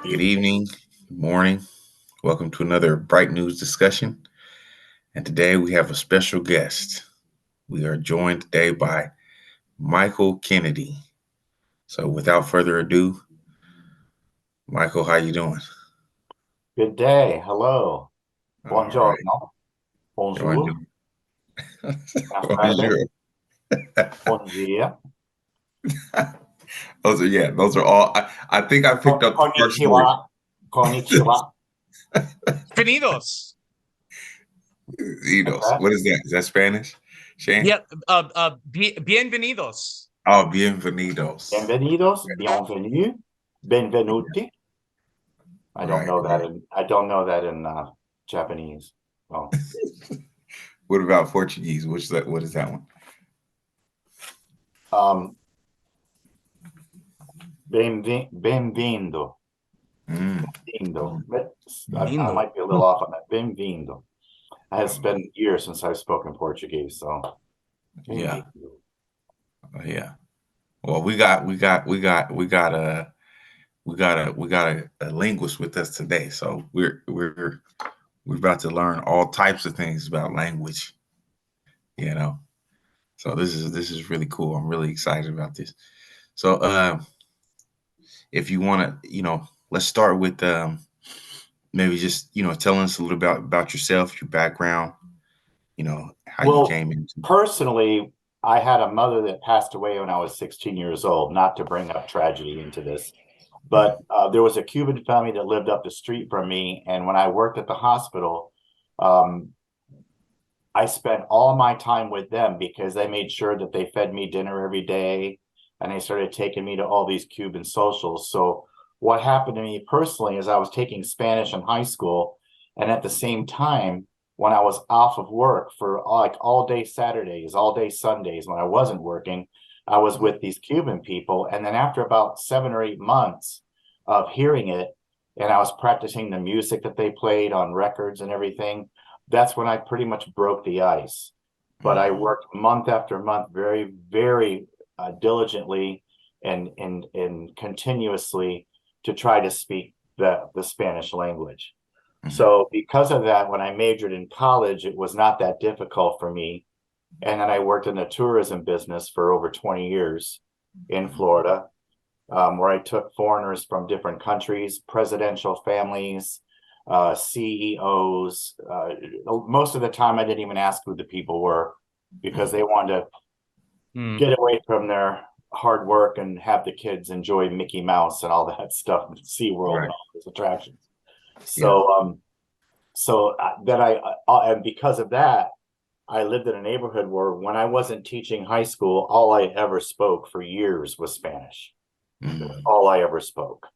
Good evening, good morning. Welcome to another Bright News discussion. And today we have a special guest. We are joined today by Michael Kennedy. So without further ado, Michael, how you doing? Good day. Hello. All right. Buongiorno. Bonjour. Bonjour. Buenas tardes. Bonjour. Bon dia. Those are all. I think I picked up the first Konnichiwa. word. Konnichiwa. Bienvenidos. Idos. Okay. What is that? Is that Spanish? Shane? Yeah, bienvenidos. Oh, bienvenidos. Bienvenidos. Bienvenue. Benvenuti. I don't Right, know that right. in Japanese. Oh. What about Portuguese? What is that one? Bem-vindo. Mm. Bem-vindo. I Lindo. might be a little off on that. Bem-vindo. It has been years since I've spoken Portuguese, so Yeah. bem-vindo. Yeah. Well, we got a linguist with us today. So we're about to learn all types of things about language, you know. So this is really cool. I'm really excited about this. So if you want to, let's start with maybe just, telling us a little about yourself, your background, how you Well, came into. personally, I had a mother that passed away when I was 16 years old, not to bring up tragedy into this, but there was a Cuban family that lived up the street from me. And when I worked at the hospital, um, I spent all my time with them because they made sure that they fed me dinner every day. And they started taking me to all these Cuban socials. So what happened to me personally is I was taking Spanish in high school. And at the same time, when I was off of work for like all day Saturdays, all day Sundays, when I wasn't working, I was with these Cuban people. And then after about 7 or 8 months of hearing it, and I was practicing the music that they played on records and everything, that's when I pretty much broke the ice. But I worked month after month very, very diligently and continuously to try to speak the Spanish language. Mhm. So because of that, when I majored in college, it was not that difficult for me. And then I worked in the tourism business for over 20 years in Florida, where I took foreigners from different countries, presidential families, CEOs. Most of the time, I didn't even ask who the people were because they wanted to get away from their hard work and have the kids enjoy Mickey Mouse and all that stuff, SeaWorld Right. and all those attractions. Yeah. And because of that, I lived in a neighborhood where when I wasn't teaching high school, all I ever spoke for years was Spanish. Mm. All I ever spoke.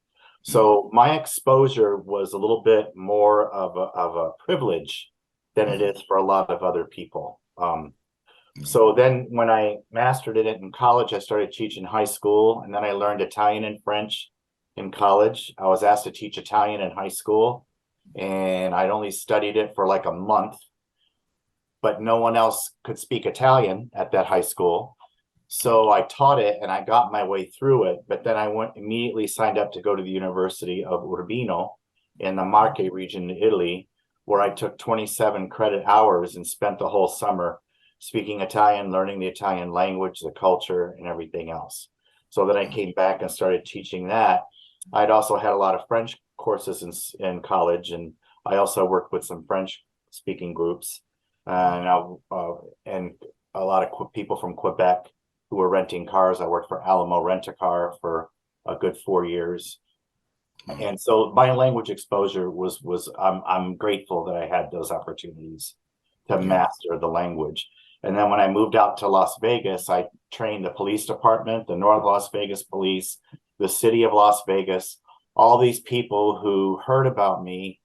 So my exposure was a little bit more of a privilege than it is for a lot of other people. So then when I mastered it in college, I started teaching high school, and then I learned Italian and French in college. I was asked to teach Italian in high school, and I'd only studied it for like a month, but no one else could speak Italian at that high school. So I taught it and I got my way through it, but then I went immediately signed up to go to the University of Urbino in the Marche region in Italy, where I took 27 credit hours and spent the whole summer speaking Italian, learning the Italian language, the culture, and everything else. So then I came back and started teaching that. I'd also had a lot of French courses in college, and I also worked with some French speaking groups, and a lot of people from Quebec who were renting cars. I worked for Alamo Rent-A-Car for a good 4 years. And so my language exposure was I'm grateful that I had those opportunities to master the language. And then when I moved out to Las Vegas, I trained the police department, the North Las Vegas Police, the city of Las Vegas, all these people who heard about me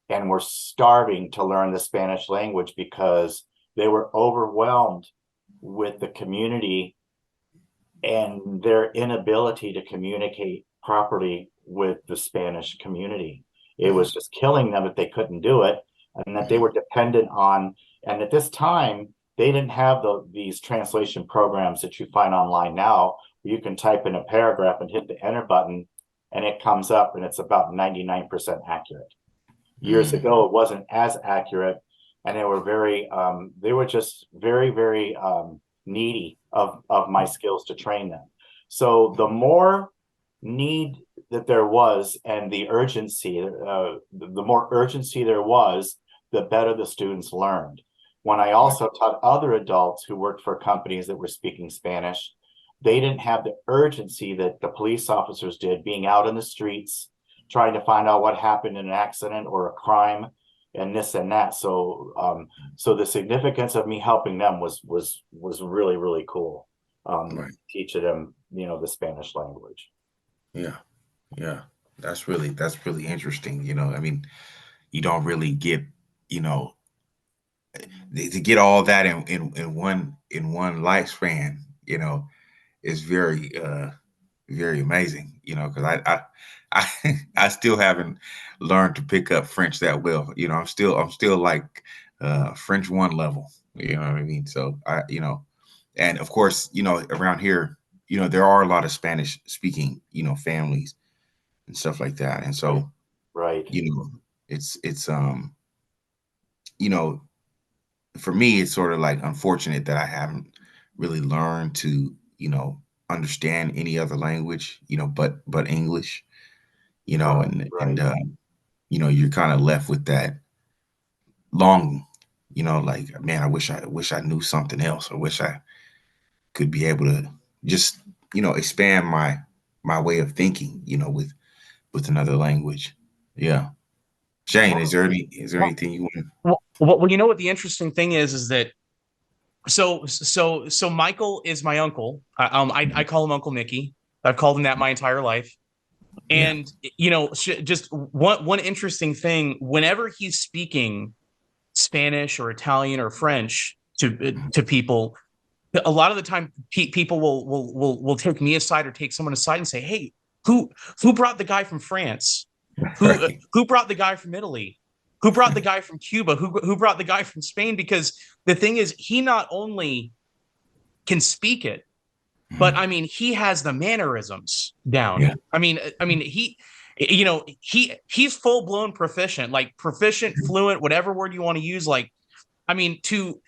and were starving to learn the Spanish language because they were overwhelmed with the community and their inability to communicate properly with the Spanish community. It was just killing them that they couldn't do it, and that they were dependent on. And at this time, they didn't have these translation programs that you find online now, where you can type in a paragraph and hit the enter button, and it comes up and it's about 99% accurate. Years Mm, ago, it wasn't as accurate, and they were just very needy of my skills to train them. So the more need that there was, and the more urgency there was, the better the students learned. When I right, also taught other adults who worked for companies that were speaking Spanish, they didn't have the urgency that the police officers did, being out in the streets trying to find out what happened in an accident or a crime and this and that. So the significance of me helping them was really cool. right. Teaching them, the Spanish language. Yeah, yeah. That's really interesting. I mean, you don't really get, you know, to get all that in one lifespan. Is very very amazing. Because I still haven't learned to pick up French that well. I'm still like French one level. You know what I mean? So and of course, around here, there are a lot of Spanish speaking, families and stuff like that. And Right, so, right. you know, it's you know, for me, it's sort of like unfortunate that I haven't really learned to, understand any other language, but English, Right, and right. you're kind of left with that longing, like, man, I wish I knew something else. I wish I could be able to just, expand my way of thinking, with another language. Yeah. Shane, Well, is there Well, anything you want? well, you know what the interesting thing is that so Michael is my uncle. I call him Uncle Mickey. I've called him that my entire life. Yeah. And just one interesting thing, whenever he's speaking Spanish or Italian or French to people, a lot of the time people will take me aside or take someone aside and say, "Hey, who who brought the guy from France? Right. Who brought the guy from Italy? Who brought the guy from Cuba? Who brought the guy from Spain?" Because the thing is, he not only can speak it, but Mhm. I mean, he has the mannerisms down. Yeah. I mean, he's full blown proficient, like proficient, fluent, whatever word you want to use. Like, I mean, to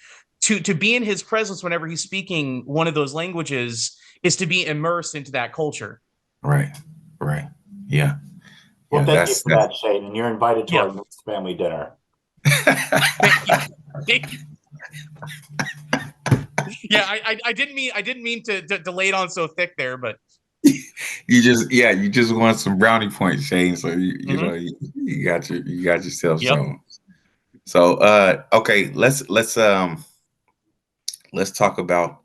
be in his presence whenever he's speaking one of those languages is to be immersed into that culture. Right. Right. Yeah. well, Yeah. thank you for That's that, Shane. And you're invited to Yeah, our next family dinner. thank you. Thank you. Yeah, I didn't mean to lay it on so thick there, but you just want some brownie points, Shane. So mhm. you got yourself Yep. some. So okay, let's talk about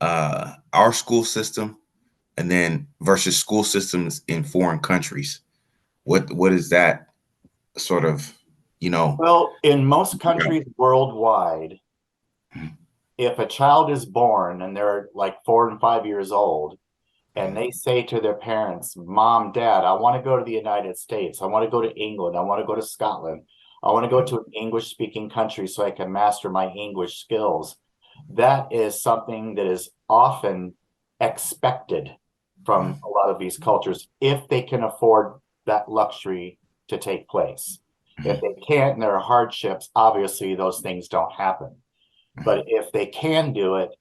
our school system and then versus school systems in foreign countries. What is that sort of, you know? Well, in most countries worldwide, Mhm. if a child is born and they're like 4 and 5 years old, and they say to their parents, Mom, Dad, I want to go to the United States. I want to go to England. I want to go to Scotland. I want to go to an English speaking country so I can master my English skills. That is something that is often expected from a lot of these cultures if they can afford that luxury to take place. If they can't and there are hardships, obviously those things don't happen. But if they can do it,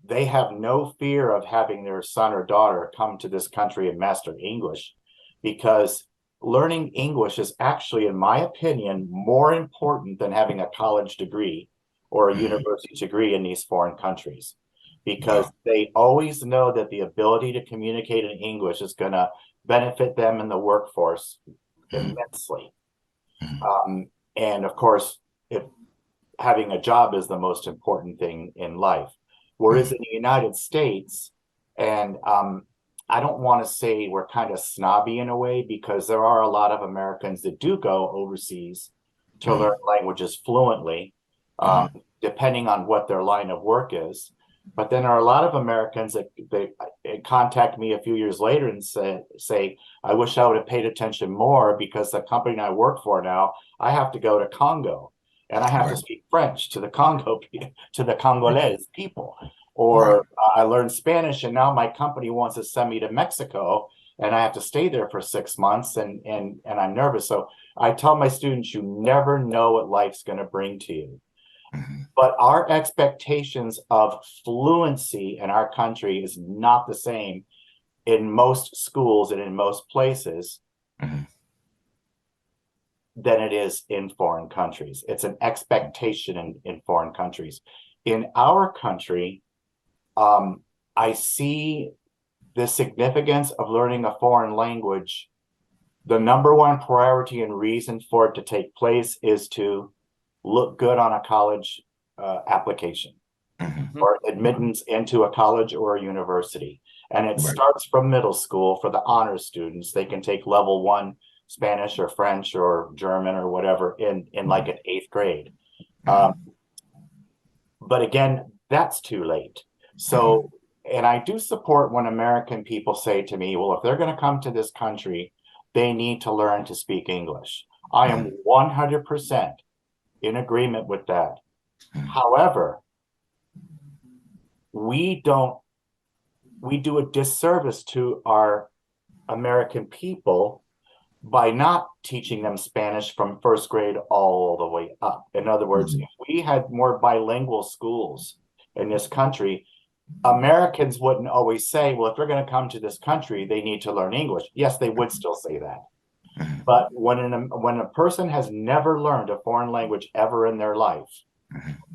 they have no fear of having their son or daughter come to this country and master English, because learning English is actually, in my opinion, more important than having a college degree or a Mhm. university degree in these foreign countries, because Wow. they always know that the ability to communicate in English is going to benefit them in the workforce Mhm. immensely. Mhm. And of course, if having a job is the most important thing in life. Whereas Mhm. in the United States, and I don't want to say we're kind of snobby in a way, because there are a lot of Americans that do go overseas to learn Mhm. languages fluently, um, Mhm. depending on what their line of work is. But then there are a lot of Americans that they contact me a few years later and say, I wish I would have paid attention more, because the company I work for now, I have to go to Congo and I have to Right. speak French to the Congo, to the Congolese people. Wow. Or I learned Spanish and now my company wants to send me to Mexico and I have to stay there for 6 months, and I'm nervous. So I tell my students, you never know what life's going to bring to you. But our expectations of fluency in our country is not the same in most schools and in most places than it is in foreign countries. It's an expectation in foreign countries. In our country, I see the significance of learning a foreign language. The number one priority and reason for it to take place is to look good on a college application or admittance into a college or a university. And it starts from middle school for the honors students. They can take level 1 Spanish or French or German or whatever in like an 8th grade. But again, that's too late. So, and I do support when American people say to me, well, if they're going to come to this country, they need to learn to speak English. I am 100% in agreement with that. However, we do a disservice to our American people by not teaching them Spanish from 1st grade all the way up. In other words, if we had more bilingual schools in this country, Americans wouldn't always say, well, if they're going to come to this country, they need to learn English. Yes, they would still say that. But when a person has never learned a foreign language ever in their life,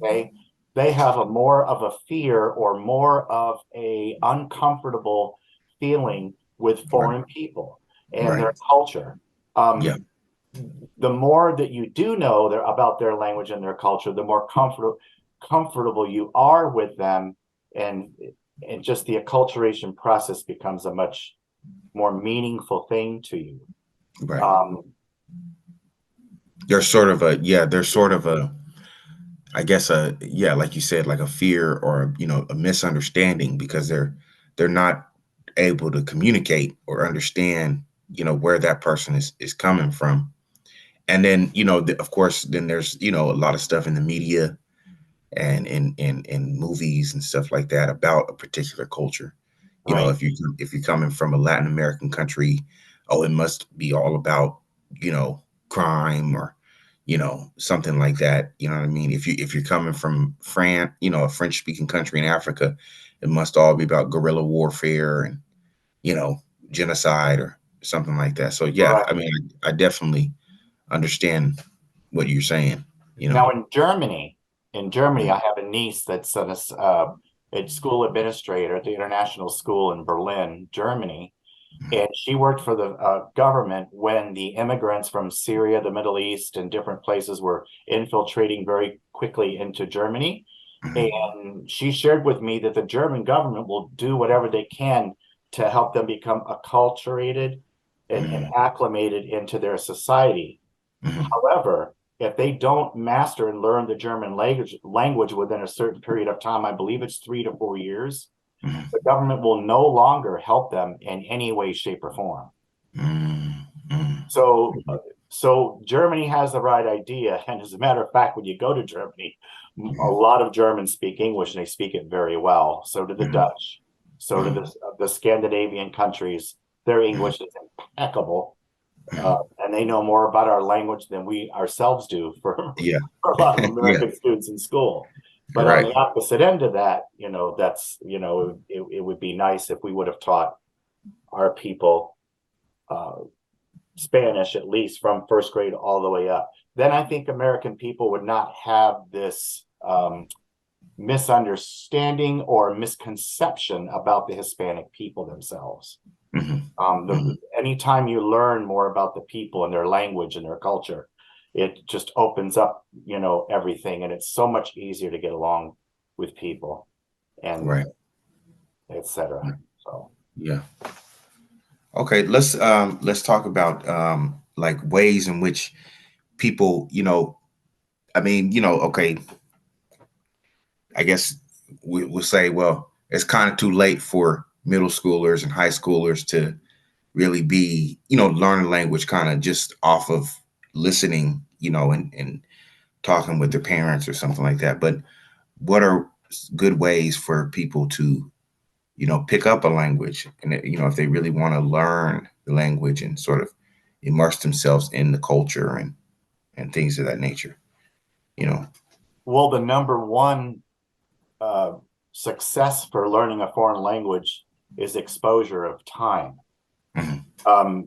okay, they have a more of a fear or more of a uncomfortable feeling with foreign people and their culture. The more that you do know about their language and their culture, the more comfortable you are with them, and just the acculturation process becomes a much more meaningful thing to you. There's sort of a, I guess like you said, like a fear or a misunderstanding, because they're not able to communicate or understand where that person is coming from. And then of course then there's a lot of stuff in the media and in movies and stuff like that about a particular culture. If you're coming from a Latin American country, oh, it must be all about crime or something like that. You know what I mean? If you're coming from France, a French speaking country in Africa, it must all be about guerrilla warfare and genocide or something like that. So yeah, I mean, I definitely understand what you're saying. Now in Germany, I have a niece that's a school administrator at the international school in Berlin, Germany. And she worked for the government when the immigrants from Syria, the Middle East, and different places were infiltrating very quickly into Germany. And she shared with me that the German government will do whatever they can to help them become acculturated and acclimated into their society. However, if they don't master and learn the German language within a certain period of time, I believe it's 3 to 4 years, the government will no longer help them in any way, shape, or form. So Germany has the right idea. And as a matter of fact, when you go to Germany, a lot of Germans speak English and they speak it very well. So do the Dutch. So do the Scandinavian countries. Their English is impeccable. And they know more about our language than we ourselves do for a lot of American students in school. But on the opposite end of that, that's, it would be nice if we would have taught our people Spanish, at least from 1st grade all the way up. Then I think American people would not have this misunderstanding or misconception about the Hispanic people themselves. Anytime you learn more about the people and their language and their culture, it just opens up, everything, and it's so much easier to get along with people, and etc. So yeah. Okay, let's talk about like ways in which people, I mean, okay, I guess we'll say, well, it's kind of too late for middle schoolers and high schoolers to really be, learning language kind of just off of listening, and talking with their parents or something like that. But what are good ways for people to, pick up a language, and if they really want to learn the language and sort of immerse themselves in the culture and things of that nature. Well, the number one success for learning a foreign language is exposure of time. Mm-hmm.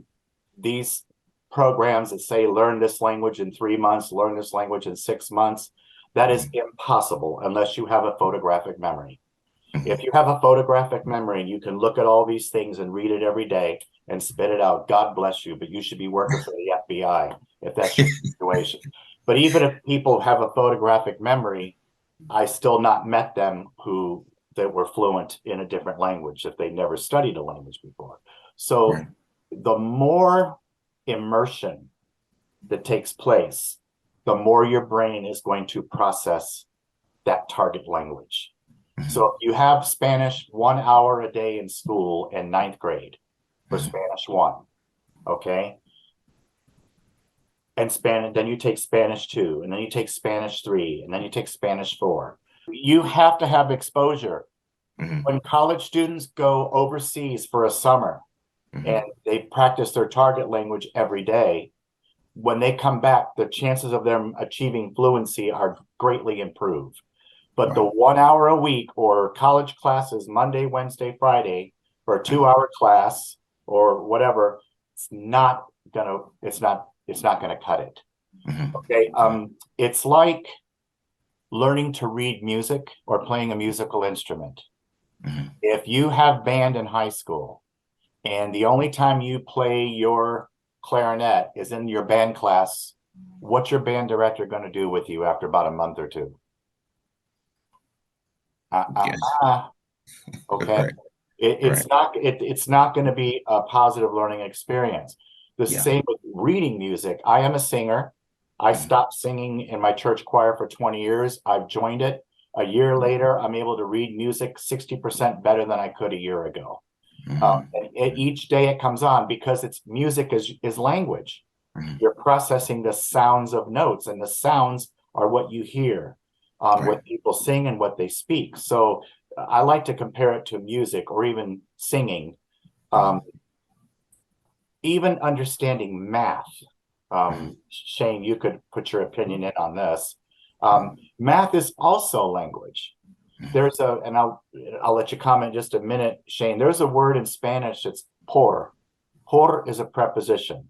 These programs that say learn this language in 3 months, learn this language in 6 months, that is impossible unless you have a photographic memory. If you have a photographic memory and you can look at all these things and read it every day and spit it out, God bless you, but you should be working for the FBI if that's your situation. But even if people have a photographic memory, I still not met them that were fluent in a different language if they never studied a language before. So Right. the more immersion that takes place, the more your brain is going to process that target language. So if you have Spanish 1 hour a day in school in 9th grade for Spanish 1, okay? And then you take Spanish 2, and then you take Spanish 3, and then you take Spanish 4. You have to have exposure. When college students go overseas for a summer and they practice their target language every day, when they come back, the chances of them achieving fluency are greatly improved. But the 1 hour a week or college classes, Monday, Wednesday, Friday, for a 2-hour class or whatever, it's not gonna cut it. Okay. It's like learning to read music or playing a musical instrument. If you have band in high school and the only time you play your clarinet is in your band class, what's your band director going to do with you after about a month or two? Yes. Okay. Right. It's not going to be a positive learning experience. The same with reading music. I am a singer. I stopped singing in my church choir for 20 years. I've joined it. A year later, I'm able to read music 60% better than I could a year ago. And each day it comes on because music is language. You're processing the sounds of notes, and the sounds are what you hear. What people sing and what they speak. So I like to compare it to music or even singing. Even understanding math. Shane, you could put your opinion in on this. Math is also language. And I'll let you comment just a minute, Shane. There's a word in Spanish that's por. Por is a preposition,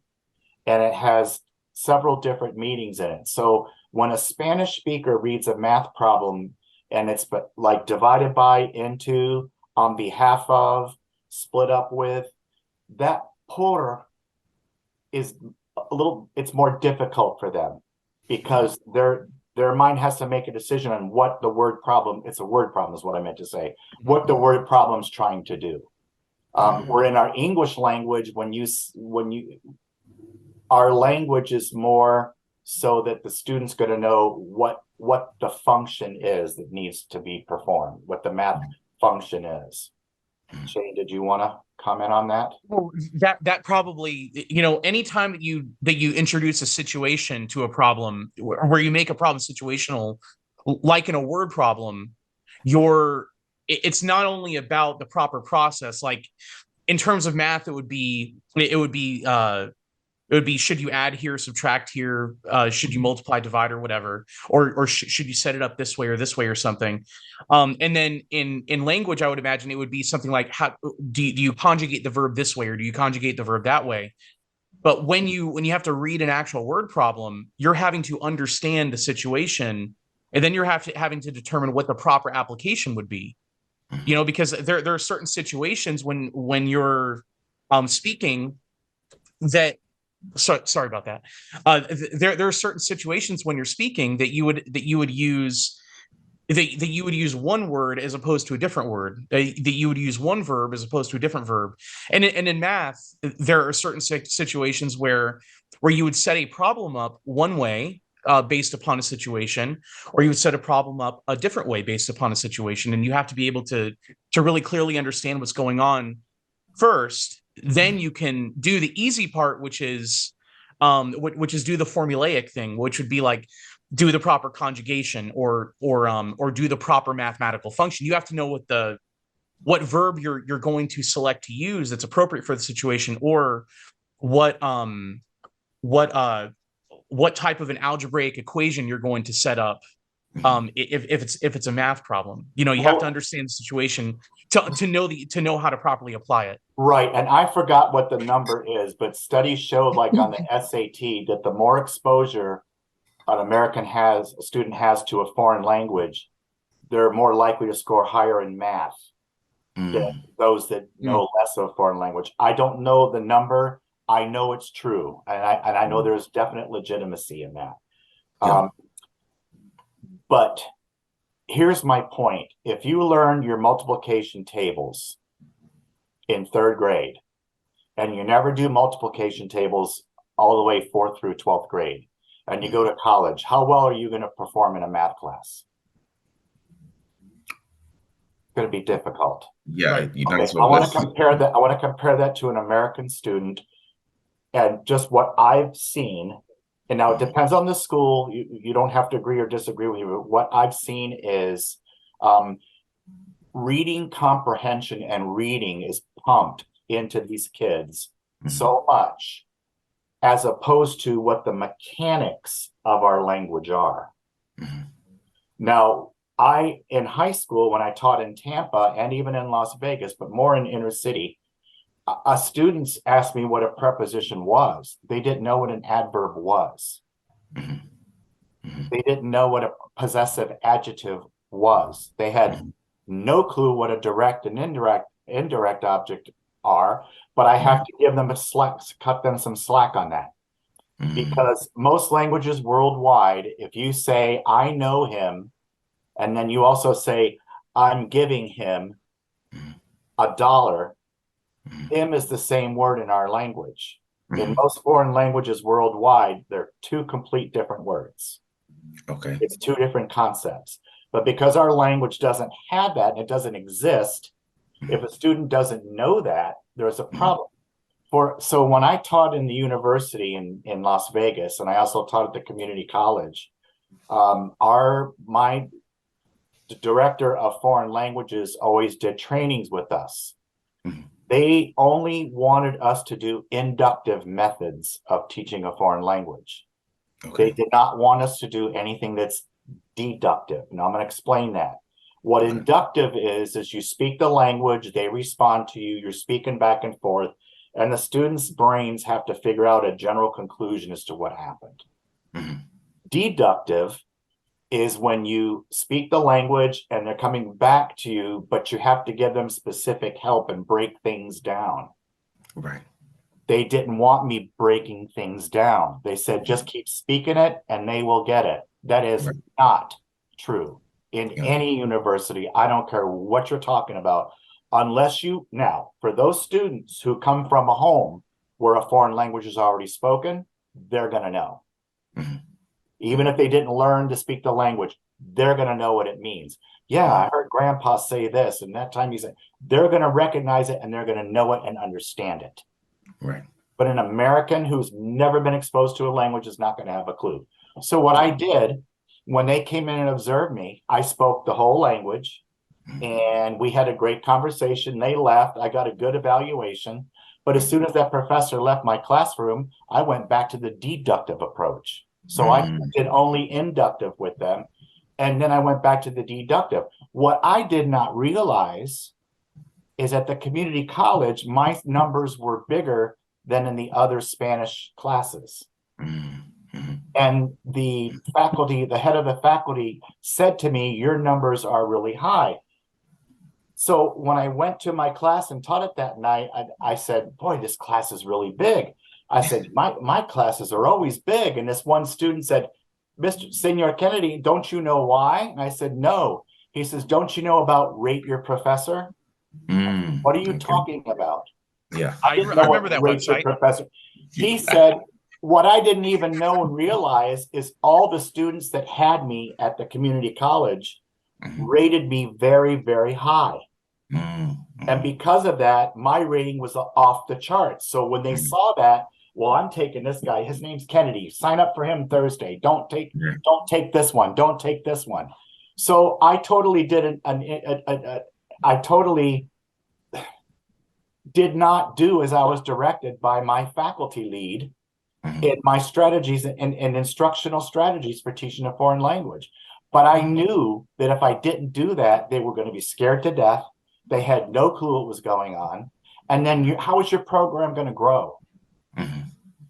and it has several different meanings in it. So when a Spanish speaker reads a math problem and it's like divided by, into, on behalf of, split up with, that por is it's more difficult for them because their mind has to make a decision on what the word problem, it's a word problem is what I meant to say, what the word problem's trying to do. Where in our English language, our language is more so that the student's going to know what the function is that needs to be performed, what the math function is. Shane, did you want to comment on that? Well, that probably, anytime that you introduce a situation to a problem where you make a problem situational, like in a word problem, it's not only about the proper process. Like in terms of math, it would be should you add here, subtract here, should you multiply, divide, or whatever, or should you set it up this way or something. And then in language, I would imagine it would be something like, how do you conjugate the verb this way, or do you conjugate the verb that way? But when you have to read an actual word problem, you're having to understand the situation, and then you're having to determine what the proper application would be. Because there are certain situations when you're speaking that. Sorry about that. There are certain situations when you're speaking that you would use one word as opposed to a different word. That you would use one verb as opposed to a different verb. And in math, there are certain situations where you would set a problem up one way based upon a situation, or you would set a problem up a different way based upon a situation, and you have to be able to really clearly understand what's going on first. Then you can do the easy part, which is do the formulaic thing, which would be like do the proper conjugation or do the proper mathematical function. You have to know what the what verb you're going to select to use that's appropriate for the situation, or what what uh what type of an algebraic equation you're going to set up. If it's a math problem, you have to understand the situation to know how to properly apply it. Right. And I forgot what the number is, but studies showed, like on the SAT, that the more exposure a student has to a foreign language, they're more likely to score higher in math than those that know less of a foreign language. I don't know the number. I know it's true. And I know there's definite legitimacy in that. Yeah. But here's my point. If you learn your multiplication tables in 3rd grade, and you never do multiplication tables all the way 4th through 12th grade, and you go to college, how well are you going to perform in a math class? It's going to be difficult. Yeah. Right. Okay, I want to compare that. I want to compare that to an American student, and just what I've seen. And now it depends on the school. You don't have to agree or disagree with me, but what I've seen is reading comprehension and reading is pumped into these kids so much, as opposed to what the mechanics of our language are. Now, in high school, when I taught in Tampa and even in Las Vegas, but more in inner city, students asked me what a preposition was. They didn't know what an adverb was. They didn't know what a possessive adjective was. They had no clue what a direct and indirect object are, but I have to give them cut them some slack on that. Because most languages worldwide, if you say, I know him, and then you also say, I'm giving him $1, him is the same word in our language. In most foreign languages worldwide, they're 2 complete different words. Okay. It's 2 different concepts. But because our language doesn't have that, and it doesn't exist, if a student doesn't know that, there's a problem. So when I taught in the university in Las Vegas, and I also taught at the community college, my director of foreign languages always did trainings with us. They only wanted us to do inductive methods of teaching a foreign language. They did not want us to do anything that's deductive. Now I'm going to explain that. What inductive is you speak the language, they respond to you, you're speaking back and forth, and the students' brains have to figure out a general conclusion as to what happened. Deductive is when you speak the language and they're coming back to you, but you have to give them specific help and break things down. Right. They didn't want me breaking things down. They said, just keep speaking it and they will get it. That is not true in any university. I don't care what you're talking about, unless now, for those students who come from a home where a foreign language is already spoken, they're going to know. Even if they didn't learn to speak the language, they're going to know what it means. Yeah, I heard grandpa say this, and that time he said, they're going to recognize it and they're going to know it and understand it. Right. But an American who's never been exposed to a language is not going to have a clue. So what I did, when they came in and observed me, I spoke the whole language and we had a great conversation. They left. I got a good evaluation. But as soon as that professor left my classroom, I went back to the deductive approach. So I did only inductive with them. And then I went back to the deductive. What I did not realize is at the community college, my numbers were bigger than in the other Spanish classes. And the faculty, the head of the faculty said to me, your numbers are really high. So when I went to my class and taught it that night, I said, boy, this class is really big. I said, my classes are always big. And this one student said, Mr. Senor Kennedy, don't you know why? And I said, no. He says, don't you know about rate your professor? What are you talking about? Yeah. I remember that website. Professor. He said, what I didn't even know and realize is all the students that had me at the community college rated me very, very high. And because of that, my rating was off the charts. So when they saw that, well, I'm taking this guy. His name's Kennedy. Sign up for him Thursday. Don't take this one. Don't take this one. So I totally did I totally did not do as I was directed by my faculty lead in my strategies and instructional strategies for teaching a foreign language. But I knew that if I didn't do that, they were going to be scared to death. They had no clue what was going on. And then how is your program going to grow?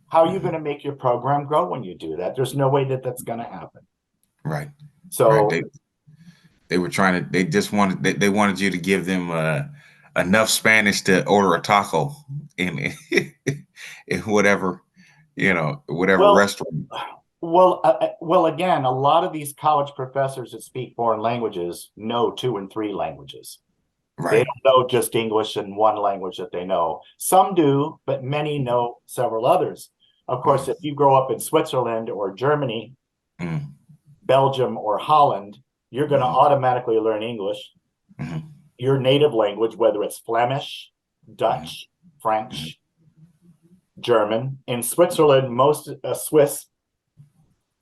How are you going to make your program grow when you do that? There's no way that that's going to happen. Right. So right. They were trying to. They just wanted. They wanted you to give them enough Spanish to order a taco in in whatever whatever restaurant. Well, again, a lot of these college professors that speak foreign languages know 2 and 3 languages. They Right. don't know just English and one language that they know. Some do, but many know several others. Of course, if you grow up in Switzerland or Germany, Belgium or Holland, you're going to automatically learn English, your native language, whether it's Flemish, Dutch, French, German. In Switzerland, most Swiss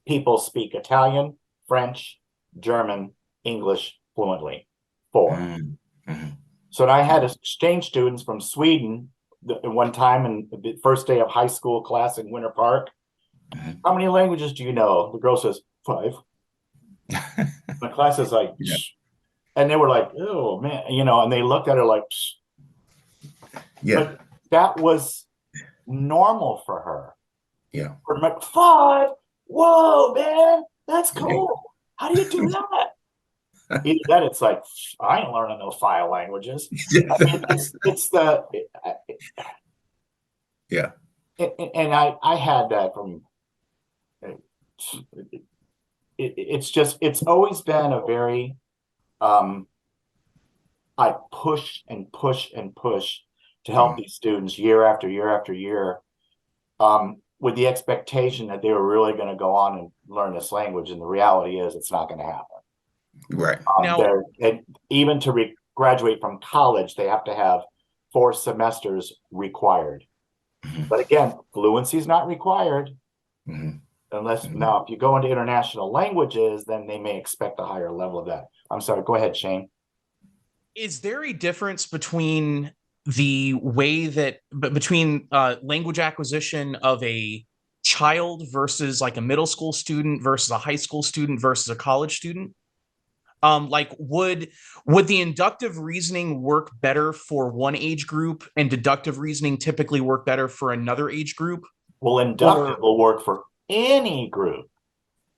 people speak Italian, French, German, English fluently. 4. So I had exchange students from Sweden one time in the first day of high school class in Winter Park. How many languages do you know? The girl says 5. The class is like, and they were like, oh man, and they looked at her like, but that was normal for her. Yeah. For like, 5, whoa, man, that's cool. How do you do that? Either that, it's like, I ain't learning those 5 languages. I mean, it's the and I had that from. It's always been a very I push and push and push to help these students year after year after year, with the expectation that they were really going to go on and learn this language. And the reality is it's not going to happen. Right. Now, even to graduate from college, they have to have 4 semesters required. But again, fluency is not required. Unless now, if you go into international languages, then they may expect a higher level of that. I'm sorry. Go ahead, Shane. is there a difference between the way that between language acquisition of a child versus like a middle school student versus a high school student versus a college student? Like would the inductive reasoning work better for one age group and deductive reasoning typically work better for another age group? Well, inductive will work for any group.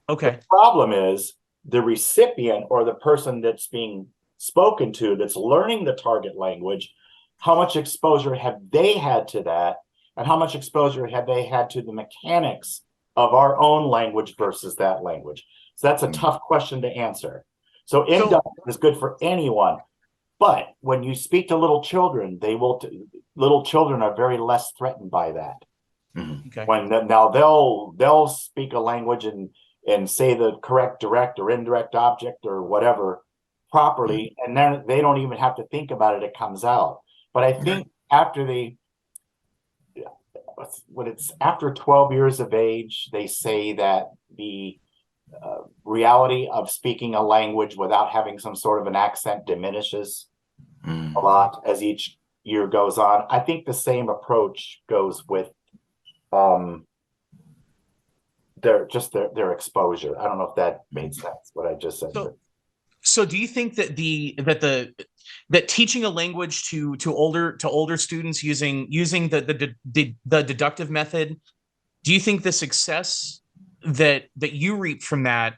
Okay. The problem is the recipient or the person that's being spoken to, that's learning the target language, how much exposure have they had to that, and how much exposure have they had to the mechanics of our own language versus that language? So that's a tough question to answer. So inductive is good for anyone, but when you speak to little children, little children are very less threatened by that. Okay. Now they'll speak a language and say the correct direct or indirect object or whatever properly, and then they don't even have to think about it; it comes out. But I think after after 12 years of age, they say that the reality of speaking a language without having some sort of an accent diminishes a lot as each year goes on. I think the same approach goes with their exposure. I don't know if that made sense what I just said. So do you think that that teaching a language to older students using the deductive method, do you think the success that you reap from that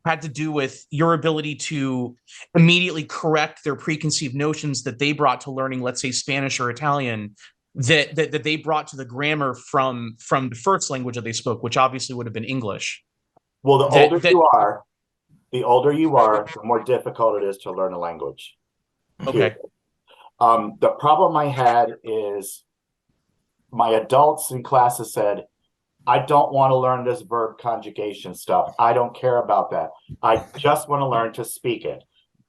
had to do with your ability to immediately correct their preconceived notions that they brought to learning, let's say Spanish or Italian, that they brought to the grammar from the first language that they spoke, which obviously would have been English? Well, the older you are, the more difficult it is to learn a language. Okay. The problem I had is my adults in classes said, I don't want to learn this verb conjugation stuff. I don't care about that. I just want to learn to speak it.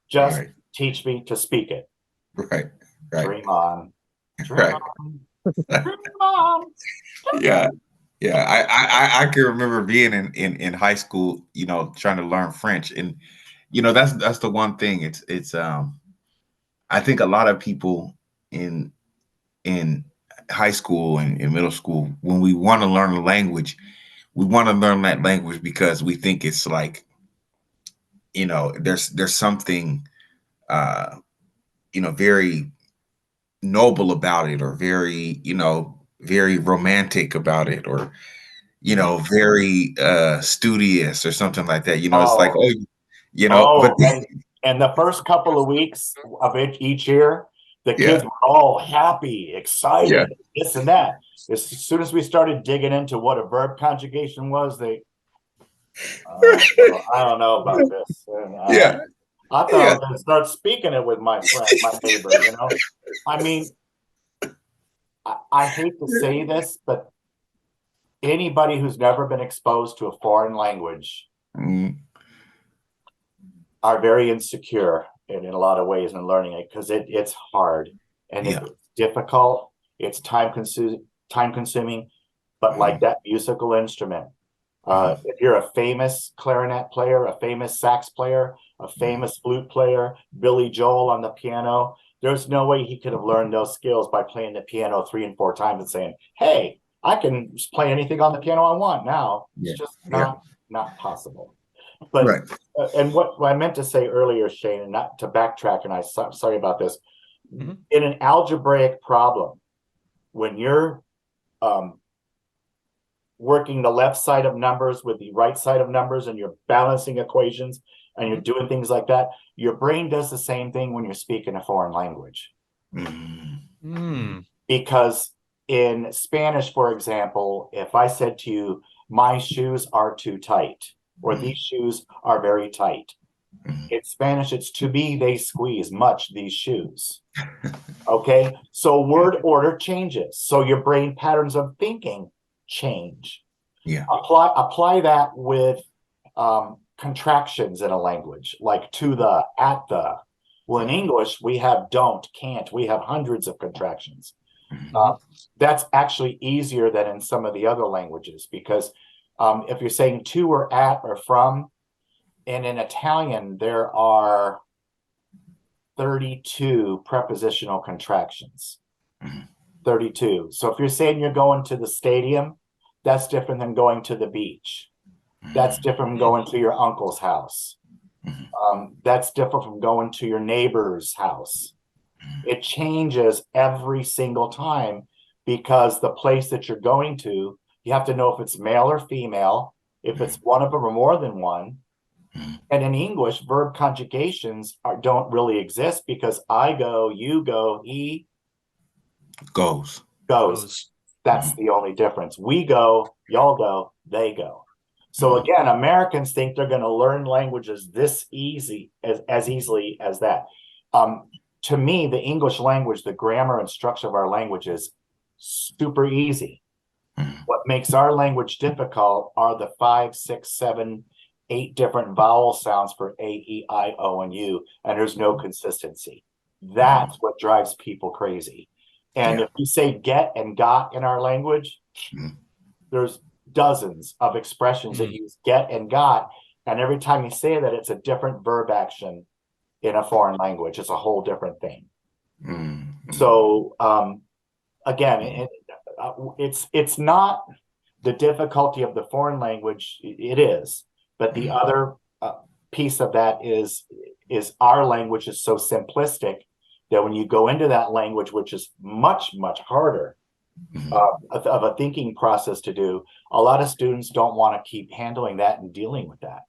Just teach me to speak it. Right. Dream on. Dream on. Yeah. I can remember being in high school, trying to learn French. And that's the one thing. It's I think a lot of people in in high school and in middle school, when we want to learn a language, we want to learn that language because we think it's like, there's something uh, very noble about it, or very, very romantic about it, or very studious or something like that. It's like, Oh, but oh, and the first couple of weeks of each year, the yeah, kids were all happy, yeah, excited, this and that. As soon as we started digging into what a verb conjugation was, I don't know about this. And, yeah, I thought I yeah. was going to start speaking it with my friend, my neighbor, I mean, I hate to say this, but anybody who's never been exposed to a foreign language Mm, are very insecure in a lot of ways in learning it, because it's hard and yeah. it's difficult. It's time consuming, but like Mhm, that musical instrument, mhm, if you're a famous clarinet player, a famous sax player, a mhm. famous flute player, Billy Joel on the piano, there's no way he could have learned those skills by playing the piano 3 and 4 times and saying, hey, I can play anything on the piano I want now. It's Yeah, just yeah. not possible. But Right. and what I meant to say earlier, Shane, and not to backtrack, and sorry about this. Mhm. In an algebraic problem, when you're um, working the left side of numbers with the right side of numbers, and you're balancing equations, and you're Mhm. doing things like that, your brain does the same thing when you're speaking a foreign language. Mm, Mm. Because in Spanish, for example, if I said to you, my shoes are too tight, or mm, these shoes are very tight, mm. in Spanish, it's to be they squeeze much these shoes. Okay. So word order changes. So your brain patterns of thinking change. Yeah. Apply that with contractions in a language, like to the, at the. Well, in English, we have don't, can't. We have hundreds of contractions. Mhm, Uh, Mhm. that's actually easier than in some of the other languages, because if you're saying to or at or from, and in Italian, there are 32 prepositional contractions. mhm, 32. So if you're saying you're going to the stadium, that's different than going to the beach. That's mhm, different from going to your uncle's house. mhm, That's different from going to your neighbor's house. It changes every single time, because the place that you're going to, you have to know if it's male or female, if it's one of them or more than one. mhm. And in English, verb conjugations don't really exist, because I go, you go, he Goes. goes. Goes. That's Mhm, the only difference. We go, y'all go, they go. So mhm, again, Americans think they're going to learn languages this easy, as easily as that. Um, to me, the English language, the grammar and structure of our language is super easy. mhm. What makes our language difficult are the 5, 6, 7, 8 different vowel sounds for A, E, I, O, and U, and there's no consistency. Mhm. That's what drives people crazy. And Yeah. if you say get and got in our language, Mhm, there's dozens of expressions that Mm. use get and got, and every time you say that, it's a different verb action in a foreign language. It's a whole different thing. mhm, mhm, So again, mhm, it's not the difficulty of the foreign language. It is, but the mhm, other piece of that is our language is so simplistic that when you go into that language, which is much harder mhm. of a thinking process to do, a lot of students don't want to keep handling that and dealing with that,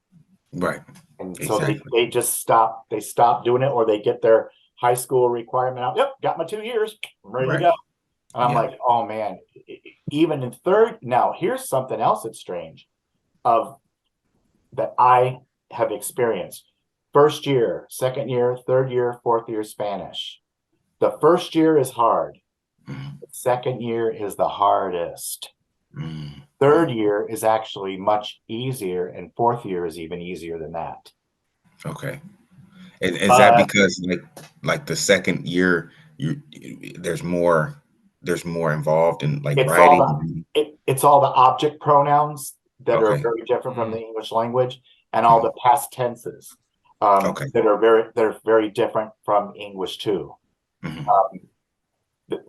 Right. and so Exactly. they just stop doing it, or they get their high school requirement out. Yep, got my 2 years, I'm ready to Right. go. And I'm Yeah. like, oh man, even in third. Now here's something else that's strange, of that I have experienced. First year, second year, third year, fourth year Spanish. The first year is hard. Mhm, The second year is the hardest. mhm, Third mhm. year is actually much easier, and fourth year is even easier than that. Okay. And is that But because like the second year there's more involved in like it's all writing? it's all the object pronouns that are Okay. very different from the Mm. English language, and all Mhm. the past tenses Okay. that are very different from English too. Mhm. Um,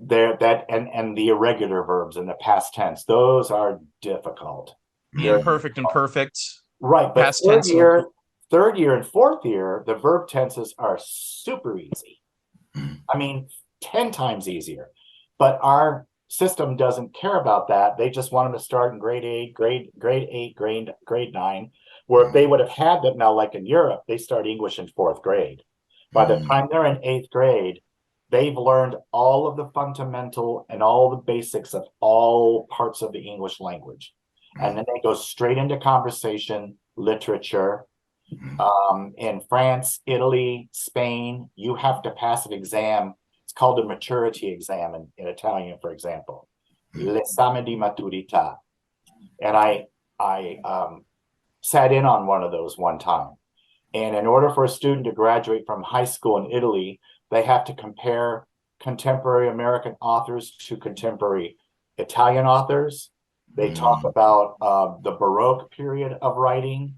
There that and the irregular verbs in the past tense, those are difficult. The They're imperfect and perfect. right, but Past tense. third year and fourth year, the verb tenses are super easy. I mean, 10 times easier. But our system doesn't care about that. They just want them to start in grade 8, grade 8, grade 9, where if they would have had them now, like in Europe, they start English in 4th grade. By the time they're in 8th grade, they've learned all of the fundamental and all the basics of all parts of the English language. And then they go straight into conversation, literature. In France, Italy, Spain, you have to pass an exam. It's called a maturity exam in Italian, for example, l'esame di maturità. And I sat in on one of those one time. And in order for a student to graduate from high school in Italy, they have to compare contemporary American authors to contemporary Italian authors. They talk about the Baroque period of writing,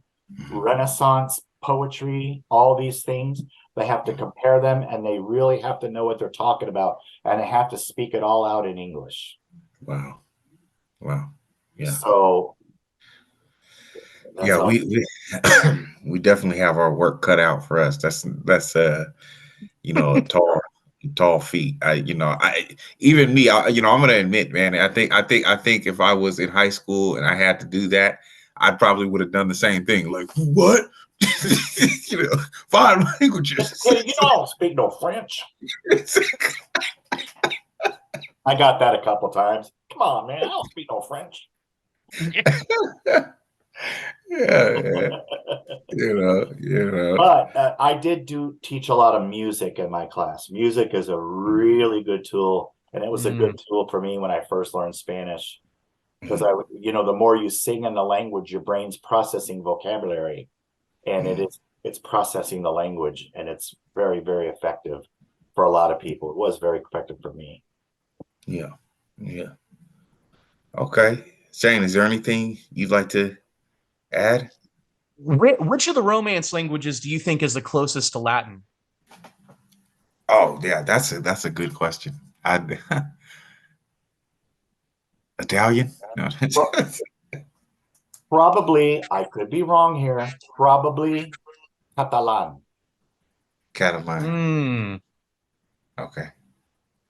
Renaissance poetry, all these things. They have to compare them, and they really have to know what they're talking about, and they have to speak it all out in English. Wow. Yeah. So yeah, we definitely have our work cut out for us. That's a tall feat. Even me, I'm gonna admit, man, I think if I was in high school and I had to do that, I probably would have done the same thing. Like, what? 5 languages. Hey, I don't speak no French. I got that a couple times. Come on, man, I don't speak no French. yeah. But I did teach a lot of music in my class. Music is a really good tool, and it was a good tool for me when I first learned Spanish, because the more you sing in the language, your brain's processing vocabulary, and it's processing the language, and it's very, very effective for a lot of people. It was very effective for me. Yeah. Okay, Shane, is there anything you'd like to add? Which of the Romance languages do you think is the closest to Latin? Oh, yeah, that's a good question. Italian? No. Probably, I could be wrong here. Probably Catalan. Catalan. Okay.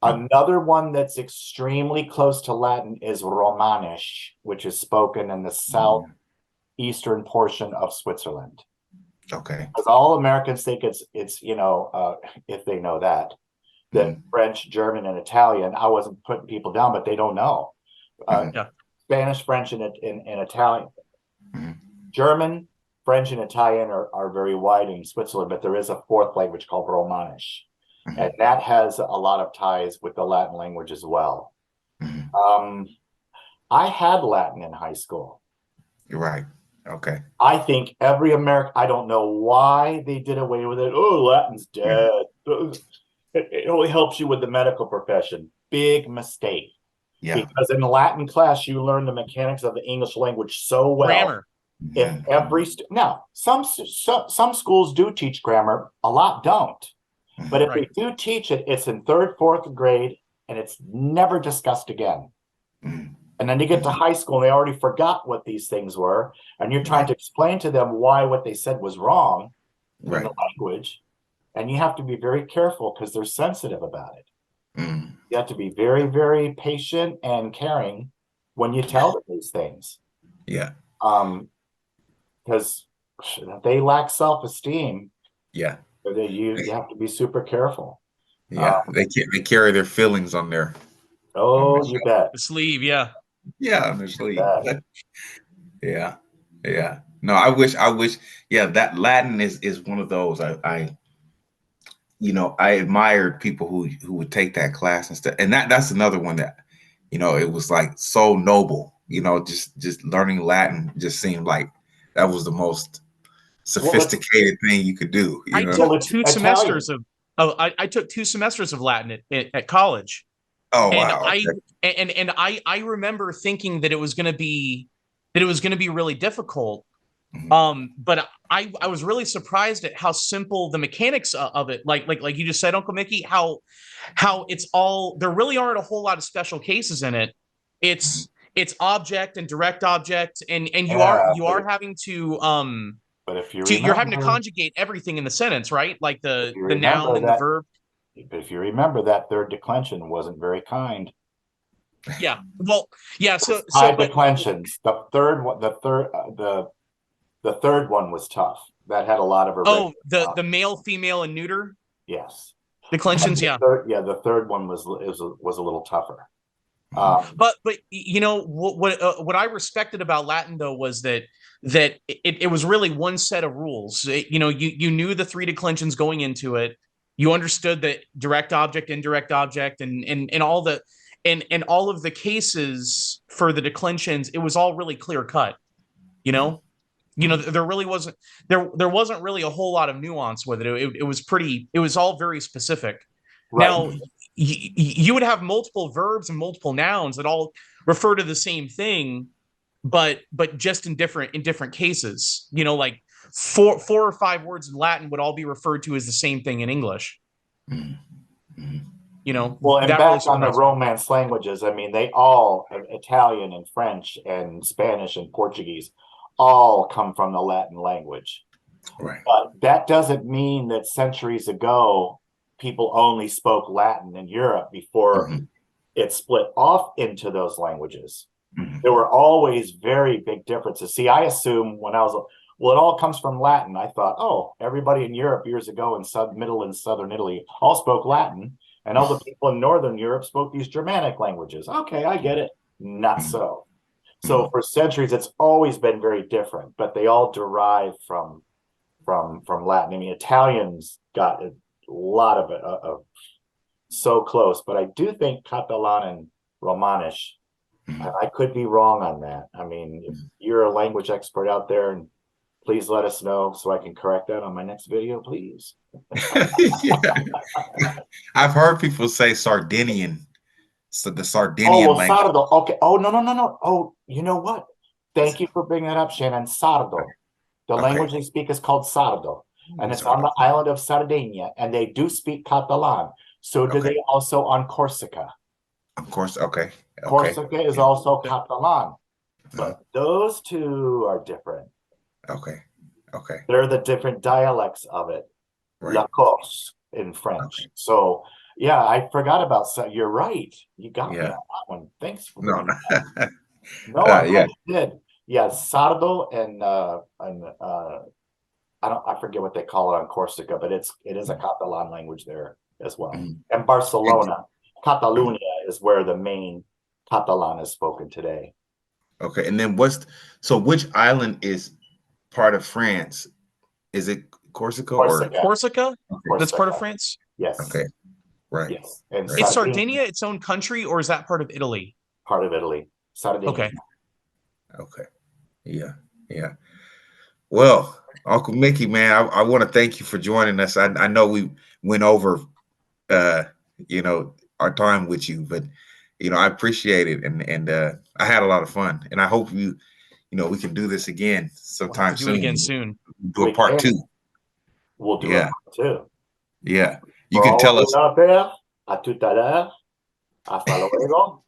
Another one that's extremely close to Latin is Romanish, which is spoken in the southeastern portion of Switzerland. Okay. Because all Americans think it's if they know that French, German, and Italian. I wasn't putting people down, but they don't know. Spanish, French, and Italian. German, French, and Italian are very wide in Switzerland, but there is a 4th language called Romanish. And that has a lot of ties with the Latin language as well. I had Latin in high school. You're right. Okay. I think every American, I don't know why they did away with it. Oh, Latin's dead. It only helps you with the medical profession. Big mistake. Yeah. Because in the Latin class, you learn the mechanics of the English language so well. Grammar. If now some schools do teach grammar, a lot don't. But if they do teach it, it's in 3rd, 4th grade, and it's never discussed again. And then you get to high school, and they already forgot what these things were, and you're trying to explain to them why what they said was wrong in the language, and you have to be very careful because they're sensitive about it. You have to be very, very patient and caring when you tell them these things. Yeah. Because they lack self-esteem. Yeah. You have to be super careful. Yeah, they carry their feelings on their. Oh, you bet. The sleeve, yeah. Yeah, on their sleeve. Yeah. No, I wish. Yeah, that Latin is one of those. I admired people who would take that class and stuff. And that's another one that, it was like so noble. Just learning Latin just seemed like that was the most sophisticated thing you could do. I took 2 semesters I took 2 semesters of Latin at college. Oh, and wow. I remember thinking that it was going to be really difficult. But I was really surprised at how simple the mechanics of it, like you just said, Uncle Mickey, how it's all, there really aren't a whole lot of special cases in it. It's object and direct object, and you are having to but if you you're having to remember, conjugate everything in the sentence, right? Like the remember noun and the that, verb. if you remember, that third declension wasn't very kind. Yeah. Well, yeah. So Five but declensions. The third one, the third one was tough. That had a lot of irregular. the male, female, and neuter Yes. declensions. Yeah. The third one was a little tougher. But you know what I respected about Latin though was that it was really one set of rules. You know, you knew the three declensions going into it. You understood that direct object, indirect object, and all the and all of the cases for the declensions. It was all really clear cut. You know, there really wasn't there wasn't really a whole lot of nuance with it. It was pretty. It was all very specific. Right. Now, you would have multiple verbs and multiple nouns that all refer to the same thing, but just in different cases. You know, like four or five words in Latin would all be referred to as the same thing in English. You know, well, and that back really on the Romance languages, I mean, they all, Italian and French and Spanish and Portuguese, all come from the Latin language. Right. But that doesn't mean that centuries ago people only spoke Latin in Europe before it split off into those languages. There were always very big differences. See, I assume when I was, well, it all comes from Latin. I thought, oh, everybody in Europe years ago in middle and southern Italy all spoke Latin, and all the people in northern Europe spoke these Germanic languages. Okay, I get it. Not so. So for centuries, it's always been very different, but they all derive from Latin. I mean, Italians got a lot of it, so close, but I do think Catalan and Romanish, I could be wrong on that. I mean, if you're a language expert out there, and please let us know so I can correct that on my next video, please. Yeah. I've heard people say Sardinian. So the Sardinian language. Sardo. Okay. Oh, no. Oh, you know what? Thank you for bringing that up, Shannon. Sardo. The language they speak is called Sardo, and it's on the island of Sardinia, and they do speak Catalan. So do they also on Corsica. Of course, okay. Corsica is also Catalan, but those two are different. Okay. They're the different dialects of it. Right. La Corse in French. So yeah, I forgot about that. You're right. You got me on that one. Thanks for that. No, I really did. Yeah, Sardo and I forget what they call it on Corsica, but it is a Catalan language there as well. And Barcelona, Catalunya is where the main Catalan is spoken today. Okay, and then which island is part of France? Is it Corsica? Corsica? That's part of France? Yes. Okay. Right. Yes. And is Sardinia its own country, or is that part of Italy? Part of Italy. Sardinia. Okay. Yeah. Well, Uncle Mickey, man, I want to thank you for joining us. I know we went over our time with you, but I appreciate it, and I had a lot of fun, and I hope we can do this again sometime soon. Do it again soon. Do a part 2. We'll do a part 2. Yeah. You can tell us. A tout à l'heure. Hasta luego.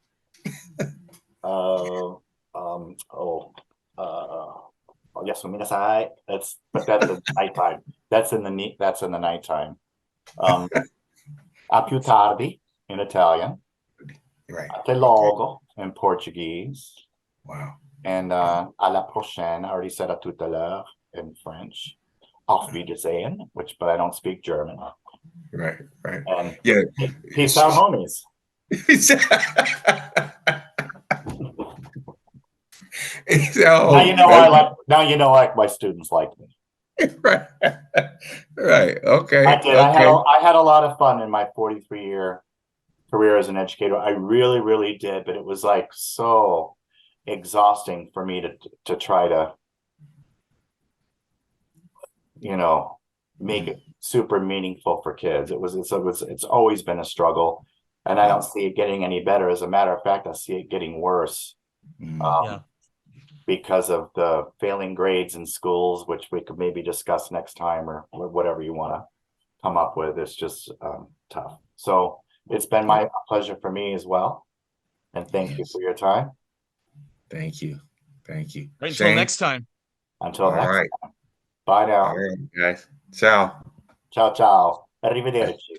Yes, that's in nighttime. That's in the nighttime. A più tardi in Italian. Right. A te logo in Portuguese. Wow. And à la prochaine, I already said a tout à l'heure in French. Auf Wiedersehen, but I don't speak German. Right. And yeah. Peace out, homies. Now you know my students like me. Right. Okay. I did. I had a lot of fun in my 43-year career as an educator. I really, really did, but it was like so exhausting for me to try to make it super meaningful for kids. It's always been a struggle, and I don't see it getting any better. As a matter of fact, I see it getting worse. because of the failing grades in schools, which we could maybe discuss next time, or whatever you want to come up with. It's just tough. So it's been my pleasure for me as well. And thank you for your time. Thank you. Thank you. Right, until next time. Until next time. Bye now. All right, guys. Ciao. Ciao, ciao. Arrivederci.